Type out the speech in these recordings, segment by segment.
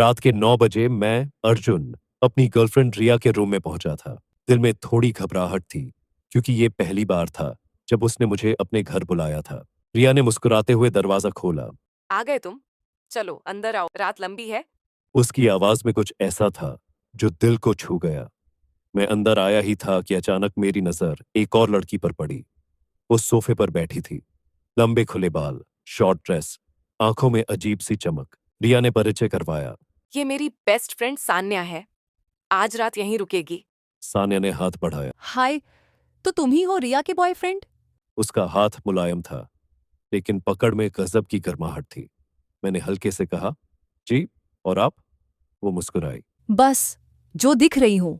रात के 9 बजे मैं, अर्जुन, अपनी गर्लफ्रेंड रिया के रूम में पहुंचा था। दिल में थोड़ी घबराहट थी, क्योंकि ये पहली बार था जब उसने मुझे अपने घर बुलाया था। रिया ने मुस्कुराते हुए दरवाजा खोला। आ गए तुम? चलो अंदर आओ, रात लंबी है। उसकी आवाज में कुछ ऐसा था जो दिल को छू गया। मैं अंदर आया ही था कि अचानक मेरी नजर एक और लड़की पर पड़ी। वो सोफे पर बैठी थी। लंबे खुले बाल, शॉर्ट ड्रेस, आंखों में अजीब सी चमक। रिया ने परिचय करवाया। ये मेरी बेस्ट फ्रेंड सान्या है। आज रात यहीं रुकेगी। सान्या ने हाथ बढ़ाया। हाय, तो तुम ही हो रिया के बॉयफ्रेंड? उसका हाथ मुलायम था, लेकिन पकड़ में गजब की गर्माहट थी। मैंने हल्के से कहा, जी, और आप? वो मुस्कुराई। बस, जो दिख रही हूं।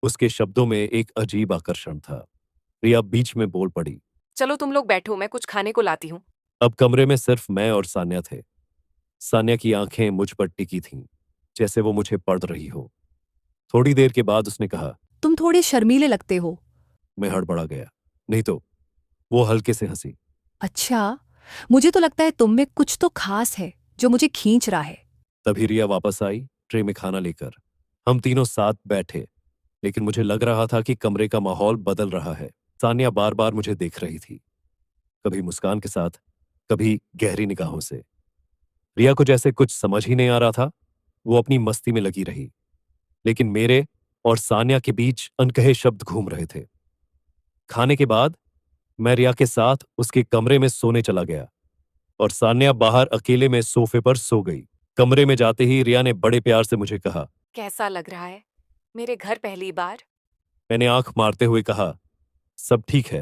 उसके शब्दों में एक अजीब आकर्षण था। रिया बीच में बोल पड़ी। चलो तुम लोग बैठो, मैं कुछ खाने को लाती हूँ। अब कमरे में सिर्फ मैं और सान्या थे। सान्या की आंखें मुझ पर टिकी थीं, जैसे वो मुझे पढ़ रही हो। थोड़ी देर के बाद उसने कहा। तुम थोड़े शर्मीले लगते हो। मैं हड़बड़ा गया। नहीं तो। वो हल्के से हंसी। अच्छा, मुझे तो लगता है तुम में कुछ तो खास है जो मुझे खींच रहा है। तभी रिया वापस आई, ट्रे में खाना लेकर। हम तीनों साथ बैठे, लेकिन मुझे लग रहा था कि कमरे का माहौल बदल रहा है। सान्या बार बार मुझे देख रही थी, कभी मुस्कान के साथ, कभी गहरी निगाहों से। रिया को जैसे कुछ समझ ही नहीं आ रहा था। वो अपनी मस्ती में लगी रही, लेकिन मेरे और सान्या के बीच अनकहे शब्द घूम रहे थे। खाने के बाद मैं रिया के साथ उसके कमरे में सोने चला गया और सान्या बाहर अकेले में सोफे पर सो गई। कमरे में जाते ही रिया ने बड़े प्यार से मुझे कहा। कैसा लग रहा है मेरे घर पहली बार? मैंने आंख मारते हुए कहा, सब ठीक है,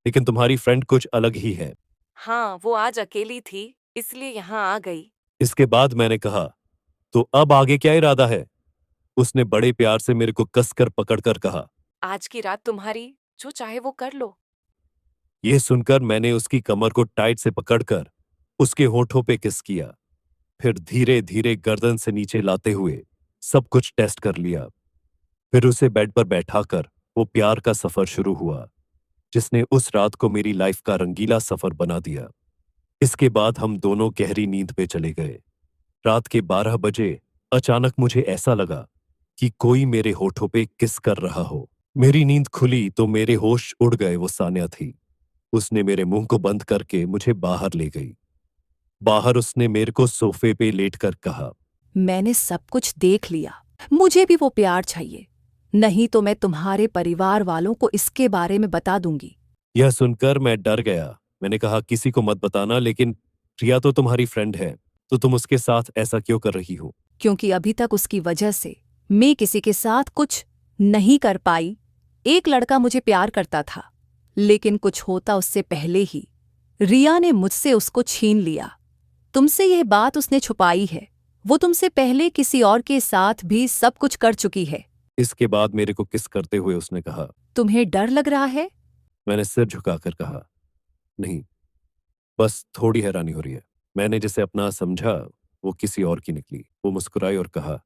लेकिन तुम्हारी फ्रेंड कुछ अलग ही है। हाँ, वो आज अकेली थी, इसलिए यहाँ आ गई। इसके बाद मैंने कहा, तो अब आगे क्या इरादा है? उसने बड़े प्यार से मेरे को कसकर पकड़कर कहा। आज की रात तुम्हारी, जो चाहे वो कर लो। यह सुनकर मैंने उसकी कमर को टाइट से पकड़कर उसके होठों पे किस किया। फिर धीरे धीरे गर्दन से नीचे लाते हुए सब कुछ टेस्ट कर लिया। फिर उसे बेड पर बैठाकर वो प्यार का सफर शुरू हुआ, जिसने उस रात को मेरी लाइफ का रंगीला सफर बना दिया। इसके बाद हम दोनों गहरी नींद पे चले गए। रात के 12 बजे अचानक मुझे ऐसा लगा कि कोई मेरे होठों पे किस कर रहा हो। मेरी नींद खुली तो मेरे होश उड़ गए। वो सान्या थी। उसने मेरे मुंह को बंद करके मुझे बाहर ले गई। बाहर उसने मेरे को सोफे पे लेटकर कहा। मैंने सब कुछ देख लिया। मुझे भी वो प्यार चाहिए, नहीं तो मैं तुम्हारे परिवार वालों को इसके बारे में बता दूंगी। यह सुनकर मैं डर गया। मैंने कहा, किसी को मत बताना, लेकिन प्रिया तो तुम्हारी फ्रेंड है, तो तुम उसके साथ ऐसा क्यों कर रही हो? क्योंकि अभी तक उसकी वजह से मैं किसी के साथ कुछ नहीं कर पाई। एक लड़का मुझे प्यार करता था, लेकिन कुछ होता उससे पहले ही रिया ने मुझसे उसको छीन लिया। तुमसे यह बात उसने छुपाई है। वो तुमसे पहले किसी और के साथ भी सब कुछ कर चुकी है। इसके बाद मेरे को किस करते हुए उसने कहा। तुम्हें डर लग रहा है? मैंने सिर झुकाकर कहा, नहीं, बस थोड़ी हैरानी हो रही है। मैंने जिसे अपना समझा वो किसी और की निकली। वो मुस्कुराई और कहा।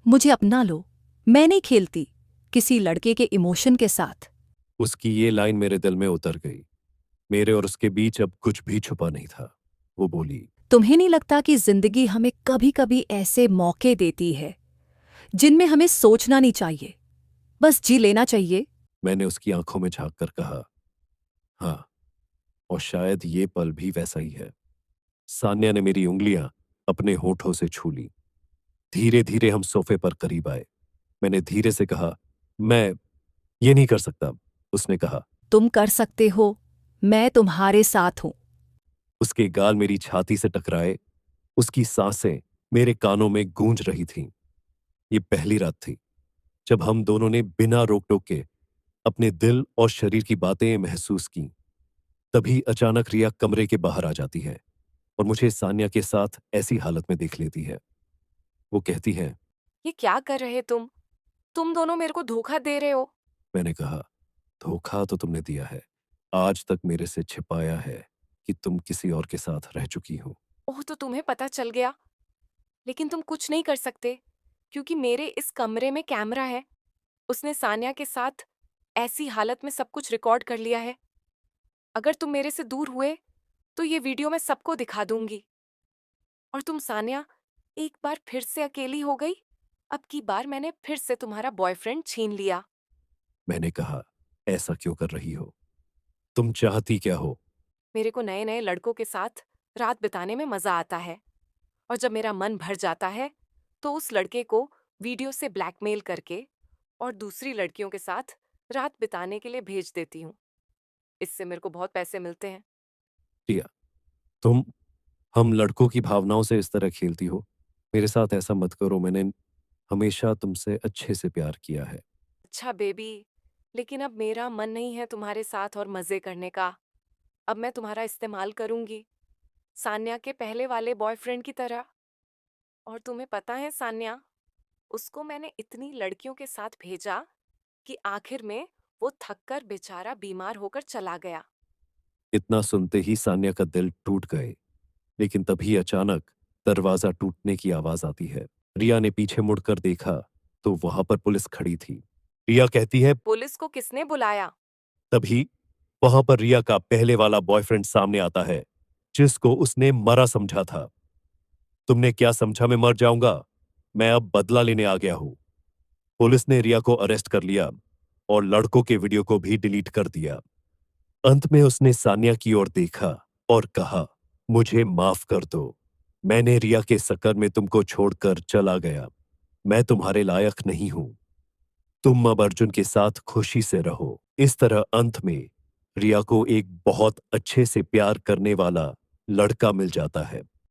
मुझे अपना लो, मैं नहीं खेलती किसी लड़के के इमोशन के साथ। उसकी ये लाइन मेरे दिल में उतर गई। मेरे और उसके बीच अब कुछ भी छुपा नहीं था। वो बोली। तुम्हें नहीं लगता कि जिंदगी हमें कभी कभी ऐसे मौके देती है जिनमें हमें सोचना नहीं चाहिए, बस जी लेना चाहिए? मैंने उसकी आंखों में झांक कर कहा, हाँ, और शायद ये पल भी वैसा ही है। सान्या ने मेरी उंगलियां अपने होठों से छू ली। धीरे धीरे हम सोफे पर करीब आए। मैंने धीरे से कहा, मैं ये नहीं कर सकता। उसने कहा। तुम कर सकते हो, मैं तुम्हारे साथ हूं। उसके गाल मेरी छाती से टकराए। उसकी सांसें मेरे कानों में गूंज रही थीं। ये पहली रात थी जब हम दोनों ने बिना रोक टोक के अपने दिल और शरीर की बातें महसूस की। तभी अचानक रिया कमरे के बाहर आ जाती है और मुझे सान्या के साथ ऐसी हालत में देख लेती है। वो कहती है। ये क्या कर रहे तुम दोनों मेरे को धोखा दे रहे हो। मैंने कहा, धोखा तो तुमने दिया है। आज तक मेरे से छिपाया है कि तुम किसी और के साथ रह चुकी हो। ओह, तो तुम्हें पता चल गया, लेकिन तुम कुछ नहीं कर सकते, क्योंकि मेरे इस कमरे में कैमरा है। उसने सान्या के साथ ऐसी हालत में सब कुछ रिकॉर्ड कर लिया है। अगर तुम मेरे से दूर हुए तो ये वीडियो मैं सबको दिखा दूंगी। और तुम सान्या, एक बार फिर से अकेली हो गई। अब की बार मैंने फिर से तुम्हारा बॉयफ्रेंड छीन लिया। मैंने कहा, ऐसा क्यों कर रही हो? तुम चाहती क्या हो? मेरे को नए नए लड़कों के साथ रात बिताने में मजा आता है, और जब मेरा मन भर जाता है तो उस लड़के को वीडियो से ब्लैकमेल करके और दूसरी लड़कियों के साथ रात बिताने के लिए भेज देती हूँ। इससे मेरे को बहुत पैसे मिलते हैं। रिया, तुम हम लड़कों की भावनाओं से इस तरह खेलती हो? मेरे साथ ऐसा मत करो। मैंने हमेशा तुमसे अच्छे से प्यार किया है। अच्छा बेबी, लेकिन अब मेरा मन नहीं है तुम्हारे साथ और मजे करने का। अब मैं तुम्हारा इस्तेमाल करूंगी, सान्या के पहले वाले बॉयफ्रेंड की तरह। और तुम्हें पता है सान्या, उसको मैंने इतनी लड़कियों के साथ भेजा कि आखिर में वो थककर बेचारा बीमार होकर चला गया। इतना सुनते ही सान्या का दिल टूट गए, लेकिन तभी अचानक दरवाजा टूटने की आवाज आती है। रिया ने पीछे मुड़कर देखा तो वहां पर पुलिस खड़ी थी। रिया कहती है, पुलिस को किसने बुलाया? तभी वहां पर रिया का पहले वाला बॉयफ्रेंड सामने आता है, जिसको उसने मरा समझा था। तुमने क्या समझा मैं मर जाऊंगा? मैं अब बदला लेने आ गया हूं। पुलिस ने रिया को अरेस्ट कर लिया और लड़कों के वीडियो को भी डिलीट कर दिया। अंत में उसने सान्या की ओर देखा और कहा, मुझे माफ कर दो। मैंने रिया के चक्कर में तुमको छोड़कर चला गया। मैं तुम्हारे लायक नहीं हूं। तुम अब अर्जुन के साथ खुशी से रहो। इस तरह अंत में रिया को एक बहुत अच्छे से प्यार करने वाला लड़का मिल जाता है।